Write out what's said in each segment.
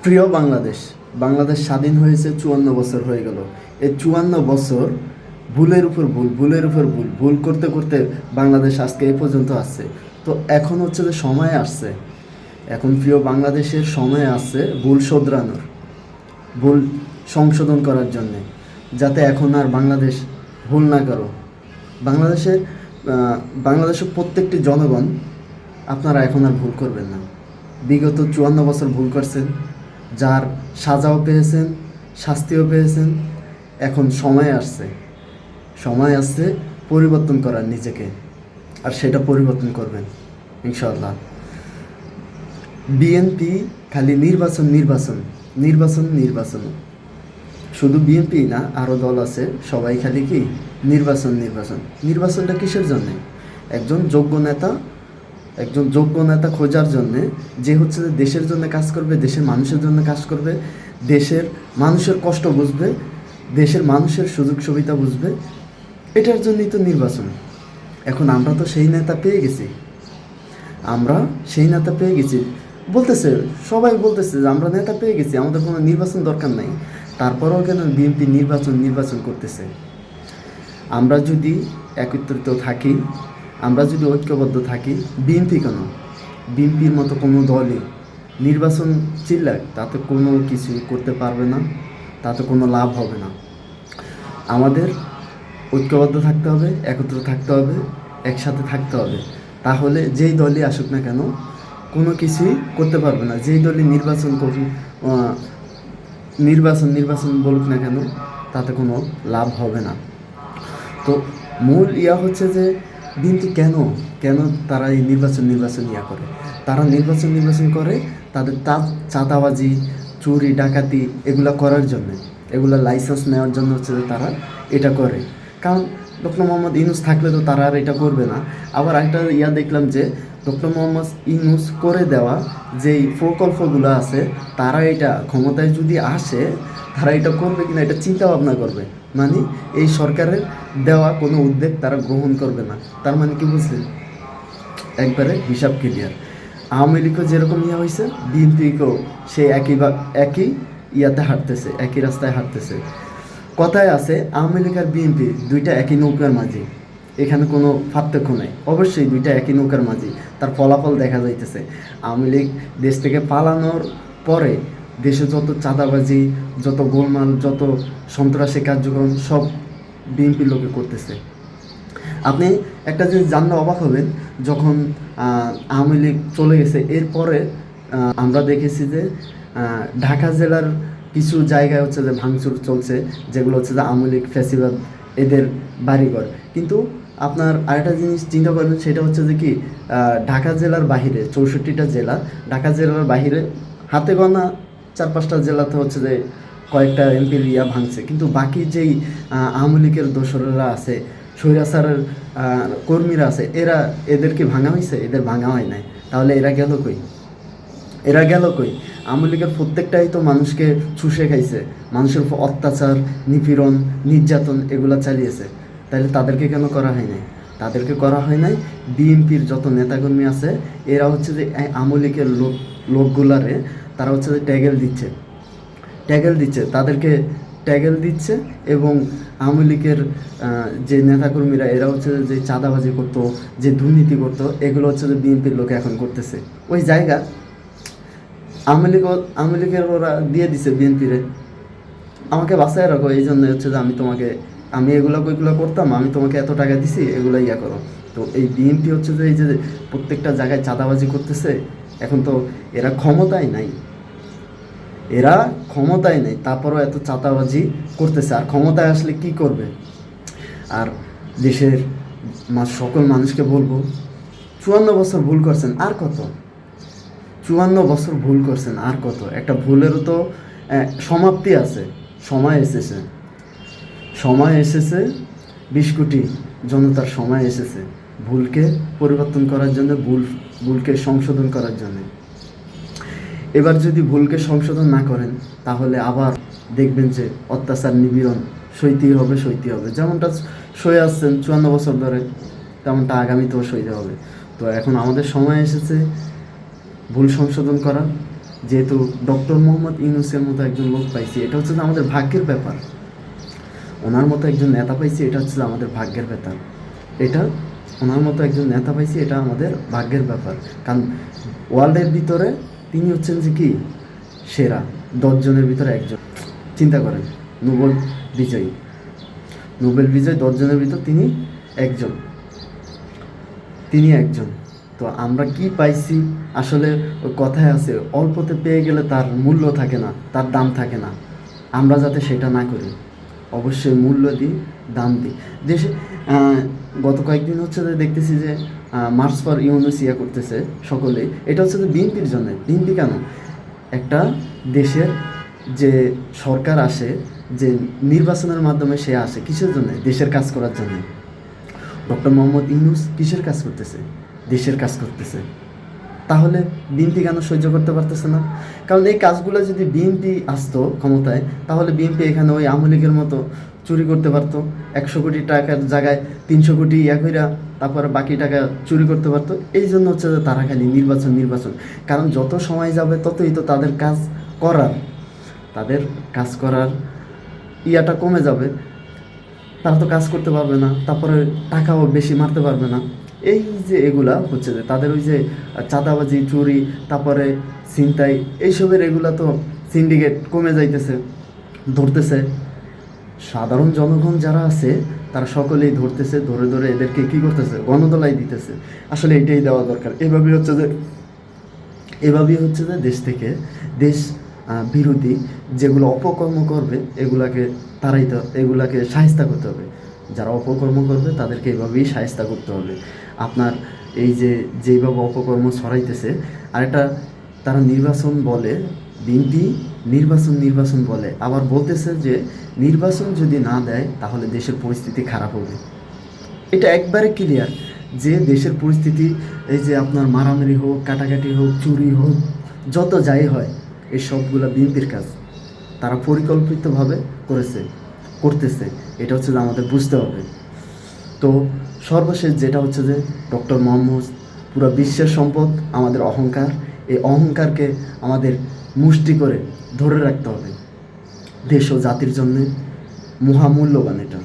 প্রিয় বাংলাদেশ, বাংলাদেশ স্বাধীন হয়েছে 54 বছর হয়ে গেল। এই 54 বছর ভুলের উপর ভুল, ভুলের উপর ভুল, ভুল করতে করতে বাংলাদেশ আজকে এই পর্যন্ত আসছে। তো এখন হচ্ছে যে সময় আসছে, এখন প্রিয় বাংলাদেশের সময় আসছে ভুল শোধরানোর, ভুল সংশোধন করার জন্যে, যাতে এখন আর বাংলাদেশ ভুল না করো। বাংলাদেশের বাংলাদেশের প্রত্যেকটি জনগণ আপনারা এখন আর ভুল করবেন না। বিগত 54 বছর ভুল করছেন, যার সাজাও পেয়েছেন, শাস্তিও পেয়েছেন। এখন সময় আসছে পরিবর্তন করার নিজেকে, আর সেটা পরিবর্তন করবেন ইনশাআল্লাহ। বিএনপি খালি নির্বাচন নির্বাচন নির্বাচন নির্বাচন, শুধু বিএনপি না, আরও দল আছে, সবাই খালি কি নির্বাচন নির্বাচন। নির্বাচনটা কিসের জন্যে? একজন যোগ্য নেতা খোঁজার জন্যে, যে হচ্ছে যে দেশের জন্য কাজ করবে, দেশের মানুষের জন্য কাজ করবে, দেশের মানুষের কষ্ট বুঝবে, দেশের মানুষের সুযোগ সুবিধা বুঝবে। এটার জন্যই তো নির্বাচন। এখন আমরা তো সেই নেতা পেয়ে গেছি, বলতেছে, সবাই বলতেছে যে আমরা নেতা পেয়ে গেছি, আমাদের কোনো নির্বাচন দরকার নাই। তারপরেও কেন বিএনপি নির্বাচন করতেছে? আমরা যদি একত্রিত থাকি, আমরা যদি ঐক্যবদ্ধ থাকি, বিএনপি কেন, বিএনপির মতো কোনো দলই নির্বাচন চিল্লাক, তাতে কোনো কিছু করতে পারবে না, তাতে কোনো লাভ হবে না। আমাদের ঐক্যবদ্ধ থাকতে হবে, একত্র থাকতে হবে, একসাথে থাকতে হবে। তাহলে যেই দলই আসুক না কেন কোনো কিছুই করতে পারবে না। যেই দলই নির্বাচন বলুক না কেন, তাতে কোনো লাভ হবে না। তো মূল হচ্ছে যে বিএনপি কেন তারা এই নির্বাচন করে? তারা নির্বাচন করে তাদের চাঁদাবাজি, চুরি, ডাকাতি এগুলা করার জন্য, এগুলা লাইসেন্স নেওয়ার জন্য হচ্ছে যে তারা এটা করে। কারণ ডক্টর মোহাম্মদ ইউনূস থাকলে তো তারা আর এটা করবে না। আবার একটা দেখলাম যে ডক্টর মোহাম্মদ ইউনূস করে দেওয়া যেই প্রকল্পগুলো আছে, তারা এটা ক্ষমতায় যদি আসে, তারা এটা করবে কিনা এটা চিন্তা ভাবনা করবে। মানে এই সরকারের দেওয়া কোনো উদ্যোগ তারা গ্রহণ করবে না। তার মানে কি বুঝলেন? একবারে হিসাব ক্লিয়ার। আওয়ামী লীগও যেরকম হয়েছে, বিএনপিকেও সে একই হাঁটতেছে, একই রাস্তায় হাঁটতেছে। কথায় আছে আওয়ামী লীগ আর বিএনপি দুইটা একই নৌকার মাঝি, এখানে কোনো পার্থক্য নেই। অবশ্যই দুইটা একই নৌকার মাঝি, তার ফলাফল দেখা যাইতেছে। আওয়ামী লীগ দেশ থেকে পালানোর পরে দেশে যত চাঁদাবাজি, যত গোলমাল, যত সন্ত্রাসী কার্যক্রম সব বিএনপির লোকে করতেছে। আপনি একটা জিনিস জানলে অবাক হবেন, যখন আওয়ামী লীগ চলে গেছে এরপরে আমরা দেখেছি যে ঢাকা জেলার কিছু জায়গায় হচ্ছে যে ভাঙচুর চলছে, যেগুলো হচ্ছে যে আওয়ামী লীগ ফ্যাসিবাদ এদের বাড়িঘর। কিন্তু আপনার আরেকটা জিনিস চিন্তা করবেন, সেটা হচ্ছে যে কি ঢাকা জেলার বাহিরে 64টা জেলা, ঢাকা জেলার বাহিরে হাতে গোনা 4-5টা জেলাতে হচ্ছে যে কয়েকটা এমপির ভাঙছে। কিন্তু বাকি যেই আওয়ামী লীগের দোসরেরা আছে, স্বৈরাচারের কর্মীরা আছে, এদেরকে ভাঙা হয়েছে? এদের ভাঙা হয় নাই। তাহলে এরা গেল কই? আওয়ামী লীগের প্রত্যেকটাই তো মানুষকে চুষে খাইছে, মানুষের উপর অত্যাচার, নিপীড়ন, নির্যাতন এগুলা চালিয়েছে। তাহলে তাদেরকে কেন করা হয় নাই? তাদেরকে করা হয় নাই বিএনপির যত নেতাকর্মী আছে, এরা হচ্ছে যে আওয়ামী লীগের লোকগুলারে তারা হচ্ছে যে ট্যাগেল দিচ্ছে, তাদেরকে ট্যাগেল দিচ্ছে। এবং আওয়ামী লীগের যে নেতাকর্মীরা, এরা হচ্ছে যে চাঁদাবাজি করতো, যে দুর্নীতি করতো, এগুলো হচ্ছে যে বিএনপির লোকে এখন করতেছে। ওই জায়গা আওয়ামী লীগের ওরা দিয়ে দিছে বিএনপিরে, আমাকে বাঁচায় রাখো, এই জন্য হচ্ছে যে আমি এগুলো করতাম, আমি তোমাকে এত টাকা দিছি, এগুলো করো। তো এই বিএনপি হচ্ছে যে এই যে প্রত্যেকটা জায়গায় চাঁদাবাজি করতেছে, এখন তো এরা ক্ষমতায় নাই, তারপরও এত চাঁদাবাজি করতেছে। আর ক্ষমতায় আসলে কি করবে? আর দেশের সকল মানুষকে বলবো, 54 বছর ভুল করছেন, আর কত? 54 বছর ভুল করছেন, আর কত? একটা ভুলেরও তো সমাপ্তি আছে। সময় এসেছে 20 কোটি জনতার সময় এসেছে ভুলকে পরিবর্তন করার জন্য, ভুলকে সংশোধন করার জন্য। এবার যদি ভুলকে সংশোধন না করেন, তাহলে আবার দেখবেন যে অত্যাচার, নিপীড়ন সইতেই হবে। যেমনটা সয়ে আসছেন 54 বছর ধরে, তেমনটা আগামীতেও সইতে হবে। তো এখন আমাদের সময় এসেছে ভুল সংশোধন করার, যেহেতু ডক্টর মোহাম্মদ ইউনূসের মতো একজন লোক পাইছি, এটা হচ্ছে যে আমাদের ভাগ্যের ব্যাপার। ওনার মতো একজন নেতা পাইছি, এটা হচ্ছে যে আমাদের ভাগ্যের ব্যাপার। এটা ওনার মতো একজন নেতা পাইছি, এটা আমাদের ভাগ্যের ব্যাপার। কারণ ওয়ার্ল্ডের ভিতরে তিনি হচ্ছেন যে কি সেরা 10 জনের ভিতরে একজন। চিন্তা করেন, নোবেল বিজয়ী, নোবেল বিজয়ী 10 জনের ভিতর একজন তিনি একজন। তো আমরা কি পাইছি আসলে, ওই কথায় আছে অল্পতে পেয়ে গেলে তার মূল্য থাকে না, তার দাম থাকে না। আমরা যাতে সেটা না করি, অবশ্যই মূল্য দিই, দাম দিই। দেশে গত কয়েকদিন হচ্ছে যে দেখতেছি যে মার্চ ফর ইউনূস ইয়া করতেছে সকলে। এটা হচ্ছে যে বিএনপির জন্য। বিএনপি কেন? একটা দেশের যে সরকার আসে, যে নির্বাচনের মাধ্যমে সে আসে কিসের জন্য? দেশের কাজ করার জন্য। ডক্টর মোহাম্মদ ইউনূস কিসের কাজ করতেছে? দেশের কাজ করতেছে। তাহলে বিএনপি কেন সহ্য করতে পারতেছে না? কারণ এই কাজগুলো যদি বিএনপি আসতো ক্ষমতায়, তাহলে বিএনপি এখানে ওই আওয়ামী লীগের মতো চুরি করতে পারতো। 100 কোটি টাকার জায়গায় 300 কোটি ইয়া কইরা তারপরে বাকি টাকা চুরি করতে পারতো। এই জন্য হচ্ছে যে তারা খালি নির্বাচন নির্বাচন। কারণ যত সময় যাবে ততই তো করার তাদের কাজ করার ইয়াটা কমে যাবে। তারা তো কাজ করতে পারবে না, তারপরে টাকাও বেশি মারতে পারবে না। এই যে এগুলা হচ্ছে যে তাদের ওই যে চাঁদাবাজি, চুরি, তারপরে ছিনতাই, এইসবের এগুলা তো সিন্ডিকেট কমে যাইতেছে, ধরতেছে। সাধারণ জনগণ যারা আছে তারা সকলেই ধরতেছে, ধরে ধরে এদেরকে কী করতেছে? গণদোলাই দিতেছে। আসলে এটাই দেওয়া দরকার। এভাবেই হচ্ছে যে দেশ থেকে দেশ বিরোধী যেগুলো অপকর্ম করবে এগুলাকে শায়েস্তা করতে হবে। যারা অপকর্ম করবে তাদেরকে এভাবেই শায়েস্তা করতে হবে। আপনার এই যে যেইভাবে অপকর্ম ছড়াইতেছে, আরেকটা তারা নির্বাচন বলে, বিএনপি নির্বাচন বলে, আবার বলতেছে যে নির্বাচন যদি না দেয় তাহলে দেশের পরিস্থিতি খারাপ হবে। এটা একবারে ক্লিয়ার যে দেশের পরিস্থিতি, এই যে আপনার মারামারি হোক, কাটাকাটি হোক, চুরি হোক, যত যাই হয়, এই সবগুলো বিএনপির কাজ। তারা পরিকল্পিতভাবে করতেছে। এটা হচ্ছে যে আমাদের বুঝতে হবে। তো সর্বশেষ যেটা হচ্ছে যে ডক্টর মোহাম্মদ পুরো বিশ্বের সম্পদ, আমাদের অহংকার। এই অহংকারকে আমাদের মুষ্টি করে ধরে রাখতে হবে। দেশ ও জাতির জন্যে মহামূল্যবান এটা।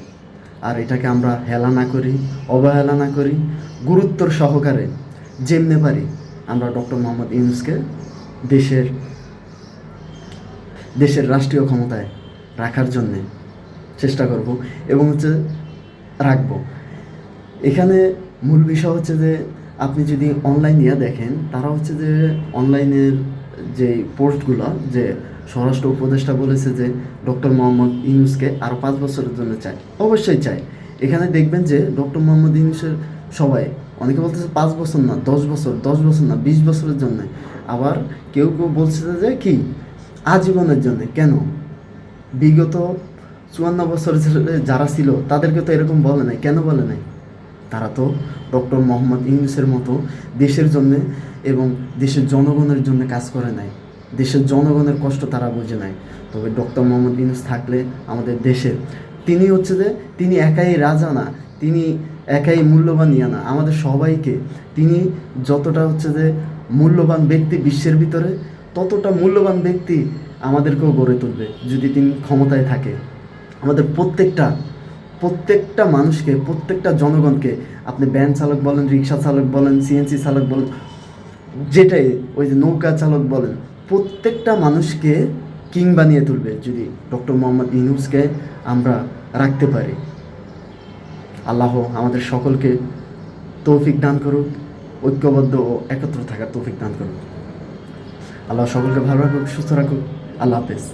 আর এটাকে আমরা হেলা না করি, অবহেলা না করি, গুরুত্বর সহকারে যেমনে পারি আমরা ডক্টর মোহাম্মদ ইউনূসকে দেশের রাষ্ট্রীয় ক্ষমতায় রাখার জন্যে চেষ্টা করব এবং হচ্ছে রাখবো। এখানে মূল বিষয় হচ্ছে যে আপনি যদি অনলাইন দেখেন, তারা হচ্ছে যে অনলাইনের যে পোস্টগুলো, যে স্বরাষ্ট্র উপদেষ্টা বলেছে যে ডক্টর মোহাম্মদ ইউনূসকে আরও 5 বছরের জন্য চায়। অবশ্যই চায়। এখানে দেখবেন যে ডক্টর মোহাম্মদ ইউনূসের সবাই, অনেকে বলতেছে 5 বছর না 10 বছর, 10 বছর না 20 বছরের জন্য। আবার কেউ বলছে যে কি আজীবনের জন্যে। কেন? বিগত 54 বছর যারা ছিল তাদেরকে তো এরকম বলে নাই। কেন বলে নাই? তারা তো ডক্টর মোহাম্মদ ইউনূসের মতো দেশের জন্যে এবং দেশের জনগণের জন্য কাজ করে নাই। দেশের জনগণের কষ্ট তারা বোঝে নাই। তবে ডক্টর মোহাম্মদ ইউনূস থাকলে আমাদের দেশের, তিনি হচ্ছে যে তিনি একাই রাজা না, তিনি একাই মূল্যবান ইয়া না, আমাদের সবাইকে তিনি যতটা হচ্ছে যে মূল্যবান ব্যক্তি বিশ্বের ভিতরে, ততটা মূল্যবান ব্যক্তি আমাদেরকেও গড়ে তুলবে যদি তিনি ক্ষমতায় থাকে। আমাদের প্রত্যেকটা মানুষকে, প্রত্যেকটা জনগণকে, আপনি ভ্যান চালক বলেন, রিক্সা চালক বলেন, সিএনজি চালক বলেন, যেটাই ওই যে নৌকা চালক বলেন, প্রত্যেকটা মানুষকে কিং বানিয়ে তুলবে যদি ডক্টর মোহাম্মদ ইউনূসকে আমরা রাখতে পারি। আল্লাহ আমাদের সকলকে তৌফিক দান করুক, ঐক্যবদ্ধ ও একত্র থাকার তৌফিক দান করুক। আল্লাহ সকলকে ভালো রাখুক, সুস্থ রাখুক। আল্লাহ হাফেজ।